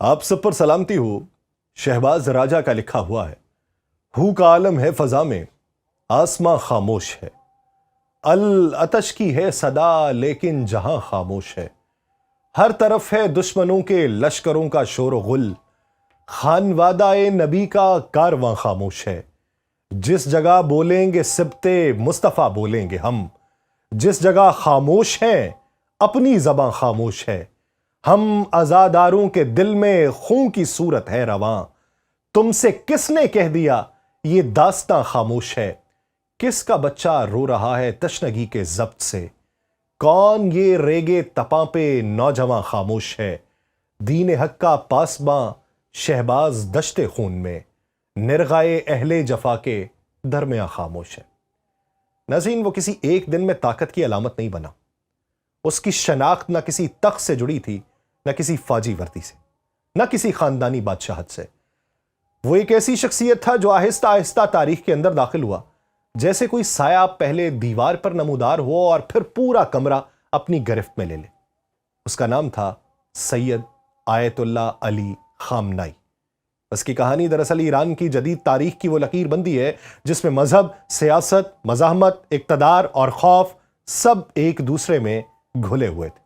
آپ سب پر سلامتی ہو۔ شہباز راجہ کا لکھا ہوا ہے، ہو کا عالم ہے فضا میں، آسماں خاموش ہے، العطش کی ہے صدا لیکن جہاں خاموش ہے، ہر طرف ہے دشمنوں کے لشکروں کا شور و غل، خانوادہ نبی کا کارواں خاموش ہے، جس جگہ بولیں گے سبط مصطفیٰ بولیں گے ہم، جس جگہ خاموش ہیں اپنی زباں خاموش ہے، ہم عزاداروں کے دل میں خون کی صورت ہے رواں، تم سے کس نے کہہ دیا یہ داستاں خاموش ہے، کس کا بچہ رو رہا ہے تشنگی کے ضبط سے، کون یہ ریگے تپاں پہ نوجواں خاموش ہے، دین حق کا پاسباں شہباز دشت خون میں، نرغائے اہل جفا کے درمیاں خاموش ہے۔ ناظرین، وہ کسی ایک دن میں طاقت کی علامت نہیں بنا، اس کی شناخت نہ کسی تخت سے جڑی تھی، نہ کسی فوجی وردی سے، نہ کسی خاندانی بادشاہت سے۔ وہ ایک ایسی شخصیت تھا جو آہستہ آہستہ تاریخ کے اندر داخل ہوا، جیسے کوئی سایہ پہلے دیوار پر نمودار ہو اور پھر پورا کمرہ اپنی گرفت میں لے لے۔ اس کا نام تھا سید آیت اللہ علی خامنائی۔ اس کی کہانی دراصل ایران کی جدید تاریخ کی وہ لکیر بندی ہے جس میں مذہب، سیاست، مزاحمت، اقتدار اور خوف سب ایک دوسرے میں گھلے ہوئے تھے۔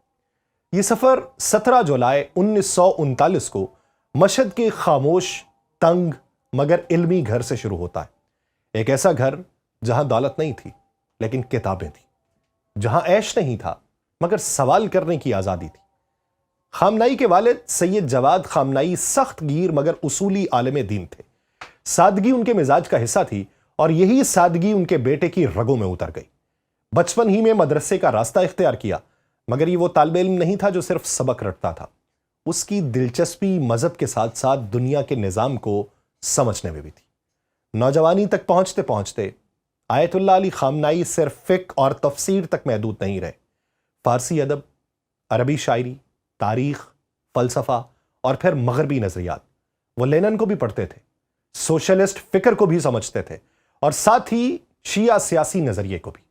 یہ سفر 17 جولائی 1939 کو مشہد کے خاموش، تنگ مگر علمی گھر سے شروع ہوتا ہے۔ ایک ایسا گھر جہاں دولت نہیں تھی لیکن کتابیں تھیں، جہاں عیش نہیں تھا مگر سوال کرنے کی آزادی تھی۔ خامنائی کے والد سید جواد خامنائی سخت گیر مگر اصولی عالم دین تھے۔ سادگی ان کے مزاج کا حصہ تھی اور یہی سادگی ان کے بیٹے کی رگوں میں اتر گئی۔ بچپن ہی میں مدرسے کا راستہ اختیار کیا، مگر یہ وہ طالب علم نہیں تھا جو صرف سبق رٹتا تھا۔ اس کی دلچسپی مذہب کے ساتھ ساتھ دنیا کے نظام کو سمجھنے میں بھی تھی۔ نوجوانی تک پہنچتے پہنچتے آیت اللہ علی خامنائی صرف فقہ اور تفسیر تک محدود نہیں رہے۔ فارسی ادب، عربی شاعری، تاریخ، فلسفہ اور پھر مغربی نظریات، وہ لینن کو بھی پڑھتے تھے، سوشلسٹ فکر کو بھی سمجھتے تھے اور ساتھ ہی شیعہ سیاسی نظریے کو بھی۔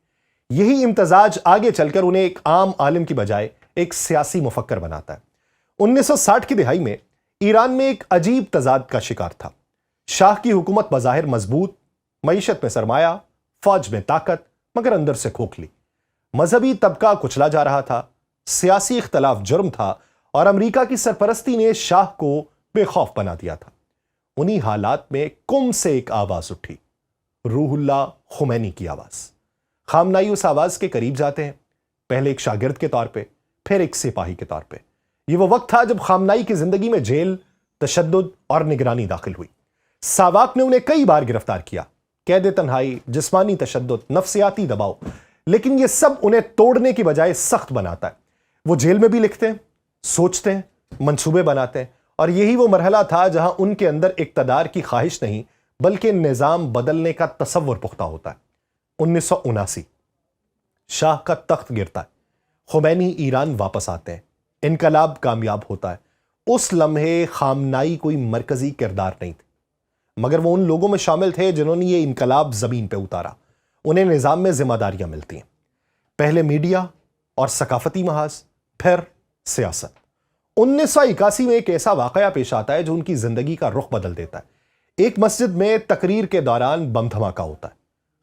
یہی امتزاج آگے چل کر انہیں ایک عام عالم کی بجائے ایک سیاسی مفکر بناتا ہے۔ 1960 کی دہائی میں ایران میں ایک عجیب تضاد کا شکار تھا۔ شاہ کی حکومت بظاہر مضبوط، معیشت میں سرمایہ، فوج میں طاقت، مگر اندر سے کھوکھلی۔ مذہبی طبقہ کچلا جا رہا تھا، سیاسی اختلاف جرم تھا اور امریکہ کی سرپرستی نے شاہ کو بے خوف بنا دیا تھا۔ انہی حالات میں کم سے ایک آواز اٹھی، روح اللہ خمینی کی آواز۔ خامنائی اس آواز کے قریب جاتے ہیں، پہلے ایک شاگرد کے طور پہ، پھر ایک سپاہی کے طور پہ۔ یہ وہ وقت تھا جب خامنائی کی زندگی میں جیل، تشدد اور نگرانی داخل ہوئی۔ ساواک نے انہیں کئی بار گرفتار کیا، قید تنہائی، جسمانی تشدد، نفسیاتی دباؤ، لیکن یہ سب انہیں توڑنے کی بجائے سخت بناتا ہے۔ وہ جیل میں بھی لکھتے ہیں، سوچتے ہیں، منصوبے بناتے ہیں، اور یہی وہ مرحلہ تھا جہاں ان کے اندر اقتدار کی خواہش نہیں بلکہ نظام بدلنے کا تصور پختہ ہوتا ہے۔ 1979 شاہ کا تخت گرتا ہے، خمینی ایران واپس آتے ہیں، انقلاب کامیاب ہوتا ہے۔ اس لمحے خامنائی کوئی مرکزی کردار نہیں تھے، مگر وہ ان لوگوں میں شامل تھے جنہوں نے یہ انقلاب زمین پہ اتارا۔ انہیں نظام میں ذمہ داریاں ملتی ہیں، پہلے میڈیا اور ثقافتی محاذ، پھر سیاست۔ 1981 میں ایک ایسا واقعہ پیش آتا ہے جو ان کی زندگی کا رخ بدل دیتا ہے۔ ایک مسجد میں تقریر کے دوران بم دھماکہ ہوتا ہے،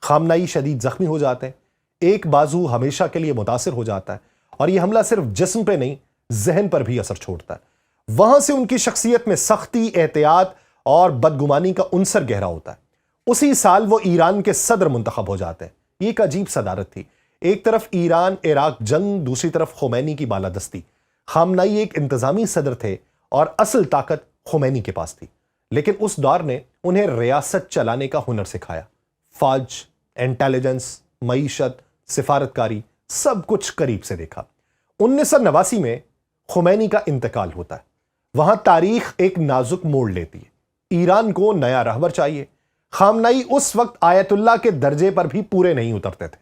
خامنائی شدید زخمی ہو جاتے ہیں، ایک بازو ہمیشہ کے لیے متاثر ہو جاتا ہے، اور یہ حملہ صرف جسم پہ نہیں ذہن پر بھی اثر چھوڑتا ہے۔ وہاں سے ان کی شخصیت میں سختی، احتیاط اور بدگمانی کا عنصر گہرا ہوتا ہے۔ اسی سال وہ ایران کے صدر منتخب ہو جاتے ہیں۔ یہ ایک عجیب صدارت تھی، ایک طرف ایران عراق جنگ، دوسری طرف خمینی کی بالادستی۔ خامنائی ایک انتظامی صدر تھے اور اصل طاقت خمینی کے پاس تھی، لیکن اس دور نے انہیں ریاست چلانے کا ہنر سکھایا۔ فوج، انٹیلیجنس، معیشت، سفارتکاری، سب کچھ قریب سے دیکھا۔ 1989 میں خمینی کا انتقال ہوتا ہے۔ وہاں تاریخ ایک نازک موڑ لیتی ہے۔ ایران کو نیا رہبر چاہیے۔ خامنائی اس وقت آیت اللہ کے درجے پر بھی پورے نہیں اترتے تھے،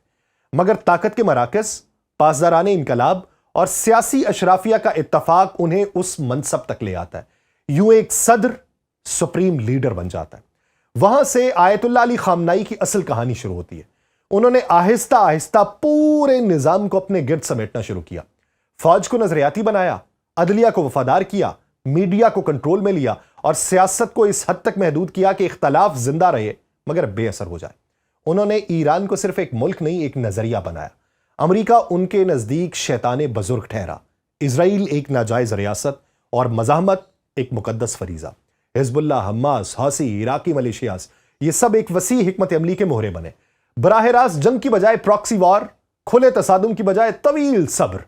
مگر طاقت کے مراکز، پاسداران انقلاب اور سیاسی اشرافیہ کا اتفاق انہیں اس منصب تک لے آتا ہے۔ یوں ایک صدر سپریم لیڈر بن جاتا ہے۔ وہاں سے آیت اللہ علی خامنائی کی اصل کہانی شروع ہوتی ہے۔ انہوں نے آہستہ آہستہ پورے نظام کو اپنے گرد سمیٹنا شروع کیا۔ فوج کو نظریاتی بنایا، عدلیہ کو وفادار کیا، میڈیا کو کنٹرول میں لیا اور سیاست کو اس حد تک محدود کیا کہ اختلاف زندہ رہے مگر بے اثر ہو جائے۔ انہوں نے ایران کو صرف ایک ملک نہیں، ایک نظریہ بنایا۔ امریکہ ان کے نزدیک شیطان بزرگ ٹھہرا، اسرائیل ایک ناجائز ریاست اور مزاحمت ایک مقدس فریضہ۔ حزب اللہ، حماس، حوثی، عراقی ملیشیاز، یہ سب ایک وسیع حکمت عملی کے مہرے بنے۔ براہ راست جنگ کی بجائے پراکسی وار، کھلے تصادم کی بجائے طویل صبر۔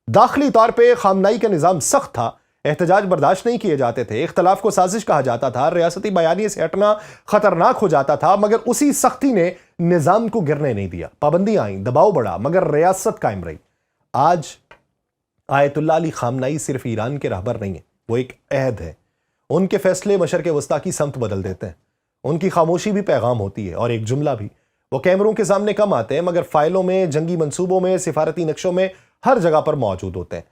داخلی طور پہ خامنائی کا نظام سخت تھا، احتجاج برداشت نہیں کیے جاتے تھے، اختلاف کو سازش کہا جاتا تھا، ریاستی بیانیے سے ہٹنا خطرناک ہو جاتا تھا، مگر اسی سختی نے نظام کو گرنے نہیں دیا۔ پابندیاں آئیں، دباؤ بڑھا، مگر ریاست قائم رہی۔ آج آیت اللہ علی خامنائی صرف ایران کے رہبر نہیں ہیں، وہ ایک عہد ہے۔ ان کے فیصلے مشرق وسطیٰ کی سمت بدل دیتے ہیں۔ ان کی خاموشی بھی پیغام ہوتی ہے، اور ایک جملہ بھی۔ وہ کیمروں کے سامنے کم آتے ہیں مگر فائلوں میں، جنگی منصوبوں میں، سفارتی نقشوں میں، ہر جگہ پر موجود ہوتے ہیں۔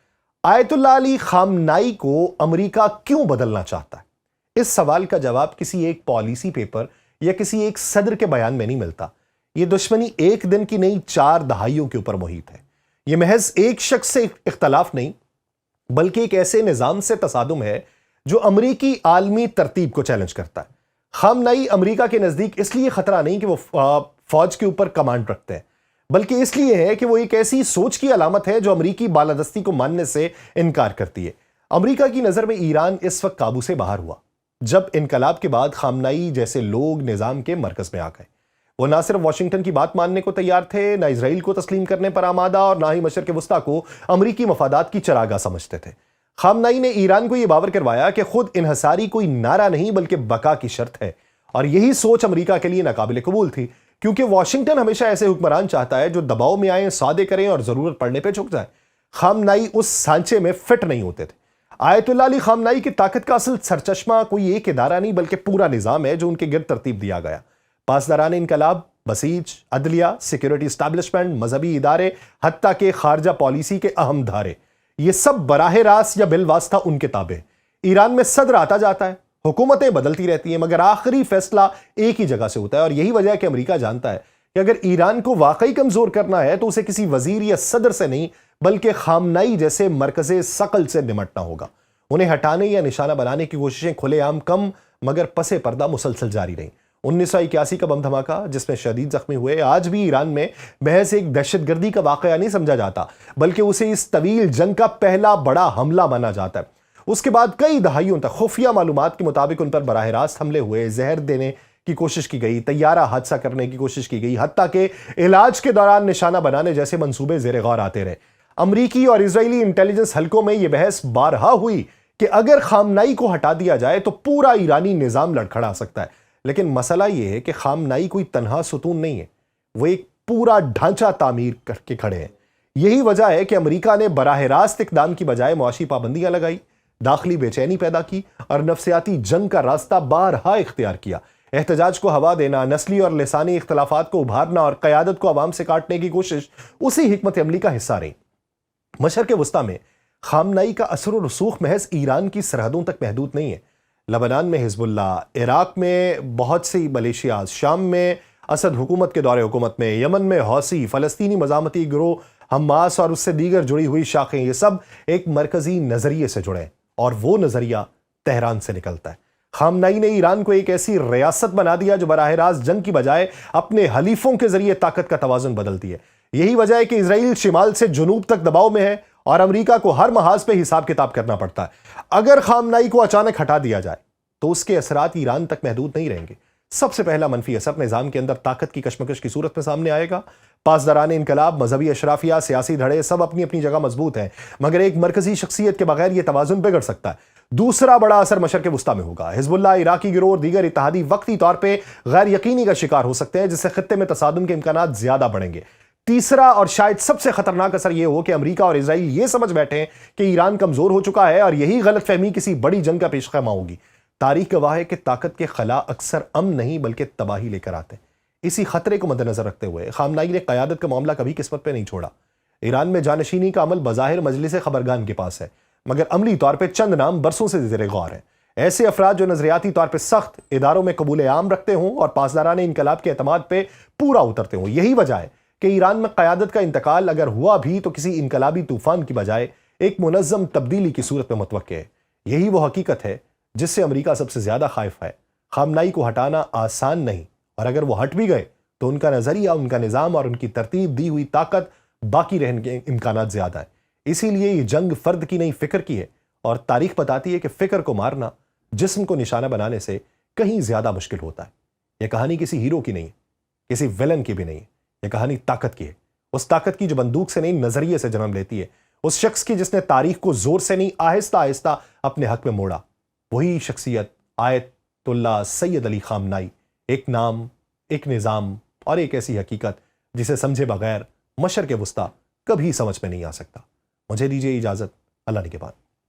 آیت اللہ علی خامنائی کو امریکہ کیوں بدلنا چاہتا ہے؟ اس سوال کا جواب کسی ایک پالیسی پیپر یا کسی ایک صدر کے بیان میں نہیں ملتا۔ یہ دشمنی ایک دن کی نہیں، 4 دہائیوں کے اوپر محیط ہے۔ یہ محض ایک شخص سے اختلاف نہیں، بلکہ ایک ایسے نظام سے تصادم ہے جو امریکی عالمی ترتیب کو چیلنج کرتا ہے۔ خامنائی امریکہ کے نزدیک اس لیے خطرہ نہیں کہ وہ فوج کے اوپر کمانڈ رکھتے ہیں، بلکہ اس لیے ہے کہ وہ ایک ایسی سوچ کی علامت ہے جو امریکی بالادستی کو ماننے سے انکار کرتی ہے۔ امریکہ کی نظر میں ایران اس وقت قابو سے باہر ہوا جب انقلاب کے بعد خامنائی جیسے لوگ نظام کے مرکز میں آ گئے۔ وہ نہ صرف واشنگٹن کی بات ماننے کو تیار تھے، نہ اسرائیل کو تسلیم کرنے پر آمادہ، اور نہ ہی مشرق وسطیٰ کو امریکی مفادات کی چراگاہ سمجھتے تھے۔ خامنائی نے ایران کو یہ باور کروایا کہ خود انحصاری کوئی نعرہ نہیں بلکہ بقا کی شرط ہے، اور یہی سوچ امریکہ کے لیے ناقابل قبول تھی، کیونکہ واشنگٹن ہمیشہ ایسے حکمران چاہتا ہے جو دباؤ میں آئیں، سودے کریں اور ضرورت پڑنے پہ جھک جائیں۔ خامنائی اس سانچے میں فٹ نہیں ہوتے تھے۔ آیت اللہ علی خامنائی کی طاقت کا اصل سرچشمہ کوئی ایک ادارہ نہیں بلکہ پورا نظام ہے جو ان کے گرد ترتیب دیا گیا۔ پاسداران انقلاب، بسیج، عدلیہ، سیکیورٹی اسٹیبلشمنٹ، مذہبی ادارے، حتیٰ کہ خارجہ پالیسی کے اہم دھارے، یہ سب براہ راست یا بالواسطہ ان کے تابع ہیں۔ ایران میں صدر آتا جاتا ہے، حکومتیں بدلتی رہتی ہیں، مگر آخری فیصلہ ایک ہی جگہ سے ہوتا ہے، اور یہی وجہ ہے کہ امریکہ جانتا ہے کہ اگر ایران کو واقعی کمزور کرنا ہے تو اسے کسی وزیر یا صدر سے نہیں بلکہ خامنائی جیسے مرکز ثقل سے نمٹنا ہوگا۔ انہیں ہٹانے یا نشانہ بنانے کی کوششیں کھلے عام کم مگر پس پردہ مسلسل جاری رہیں۔ 1981 کا بم دھماکہ جس میں شدید زخمی ہوئے آج بھی ایران میں محض ایک دہشت گردی کا واقعہ نہیں سمجھا جاتا، بلکہ اسے اس طویل جنگ کا پہلا بڑا حملہ مانا جاتا ہے۔ اس کے بعد کئی دہائیوں تک خفیہ معلومات کے مطابق ان پر براہ راست حملے ہوئے، زہر دینے کی کوشش کی گئی، طیارہ حادثہ کرنے کی کوشش کی گئی، حتیٰ کہ علاج کے دوران نشانہ بنانے جیسے منصوبے زیر غور آتے رہے۔ امریکی اور اسرائیلی انٹیلیجنس حلقوں میں یہ بحث بارہا ہوئی کہ اگر خامنائی کو ہٹا دیا جائے تو پورا ایرانی نظام لڑکھڑا سکتا ہے، لیکن مسئلہ یہ ہے کہ خامنائی کوئی تنہا ستون نہیں ہے، وہ ایک پورا ڈھانچہ تعمیر کر کے کھڑے ہیں۔ یہی وجہ ہے کہ امریکہ نے براہ راست اقدام کی بجائے معاشی پابندیاں لگائی، داخلی بے چینی پیدا کی اور نفسیاتی جنگ کا راستہ بارہا اختیار کیا۔ احتجاج کو ہوا دینا، نسلی اور لسانی اختلافات کو ابھارنا اور قیادت کو عوام سے کاٹنے کی کوشش اسی حکمت عملی کا حصہ رہی۔ مشرق وسطیٰ میں خامنائی کا اثر و رسوخ محض ایران کی سرحدوں تک محدود نہیں ہے۔ لبنان میں حزب اللہ، عراق میں بہت سی ملیشیاز، شام میں اسد حکومت کے دور حکومت میں، یمن میں حوثی، فلسطینی مزاحمتی گروہ حماس اور اس سے دیگر جڑی ہوئی شاخیں، یہ سب ایک مرکزی نظریے سے جڑے ہیں، اور وہ نظریہ تہران سے نکلتا ہے۔ خامنائی نے ایران کو ایک ایسی ریاست بنا دیا جو براہ راست جنگ کی بجائے اپنے حلیفوں کے ذریعے طاقت کا توازن بدلتی ہے۔ یہی وجہ ہے کہ اسرائیل شمال سے جنوب تک دباؤ میں ہے اور امریکہ کو ہر محاذ پہ حساب کتاب کرنا پڑتا ہے۔ اگر خامنائی کو اچانک ہٹا دیا جائے تو اس کے اثرات ایران تک محدود نہیں رہیں گے۔ سب سے پہلا منفی اثر نظام کے اندر طاقت کی کشمکش کی صورت میں سامنے آئے گا۔ پاسداران انقلاب، مذہبی اشرافیہ، سیاسی دھڑے سب اپنی اپنی جگہ مضبوط ہیں، مگر ایک مرکزی شخصیت کے بغیر یہ توازن بگڑ سکتا ہے۔ دوسرا بڑا اثر مشرق وسطیٰ میں ہوگا۔ حزب اللہ، عراقی گروہ اور دیگر اتحادی وقتی طور پہ غیر یقینی کا شکار ہو سکتے ہیں، جس سے خطے میں تصادم کے امکانات زیادہ بڑھیں گے۔ تیسرا اور شاید سب سے خطرناک اثر یہ ہو کہ امریکہ اور اسرائیل یہ سمجھ بیٹھیں کہ ایران کمزور ہو چکا ہے، اور یہی غلط فہمی کسی بڑی جنگ کا پیش خیمہ ہوگی۔ تاریخ گواہ ہے کہ طاقت کے خلا اکثر امن نہیں بلکہ تباہی لے کر آتے ہیں۔ اسی خطرے کو مد نظر رکھتے ہوئے خامنائی نے قیادت کا معاملہ کبھی قسمت پہ نہیں چھوڑا۔ ایران میں جانشینی کا عمل بظاہر مجلس خبرگان کے پاس ہے، مگر عملی طور پہ چند نام برسوں سے زیر غور ہیں۔ ایسے افراد جو نظریاتی طور پہ سخت، اداروں میں قبول عام رکھتے ہوں اور پاسداران انقلاب کے اعتماد پہ پورا اترتے ہوں۔ یہی وجہ ہے کہ ایران میں قیادت کا انتقال اگر ہوا بھی تو کسی انقلابی طوفان کی بجائے ایک منظم تبدیلی کی صورت میں متوقع ہے۔ یہی وہ حقیقت ہے جس سے امریکہ سب سے زیادہ خائف ہے۔ خامنائی کو ہٹانا آسان نہیں، اور اگر وہ ہٹ بھی گئے تو ان کا نظریہ، ان کا نظام اور ان کی ترتیب دی ہوئی طاقت باقی رہنے کے امکانات زیادہ ہیں۔ اسی لیے یہ جنگ فرد کی نہیں، فکر کی ہے، اور تاریخ بتاتی ہے کہ فکر کو مارنا جسم کو نشانہ بنانے سے کہیں زیادہ مشکل ہوتا ہے۔ یہ کہانی کسی ہیرو کی نہیں ہے، کسی ویلن کی بھی نہیں ہے، یہ کہانی طاقت کی ہے۔ اس طاقت کی جو بندوق سے نہیں، نظریے سے جنم لیتی ہے، اس شخص کی جس نے تاریخ کو زور سے نہیں، آہستہ آہستہ اپنے حق میں موڑا۔ وہی شخصیت آیت اللہ سید علی خامنائی، ایک نام، ایک نظام اور ایک ایسی حقیقت جسے سمجھے بغیر مشرق وسطیٰ کبھی سمجھ میں نہیں آ سکتا۔ مجھے دیجیے اجازت، اللہ نگہبان۔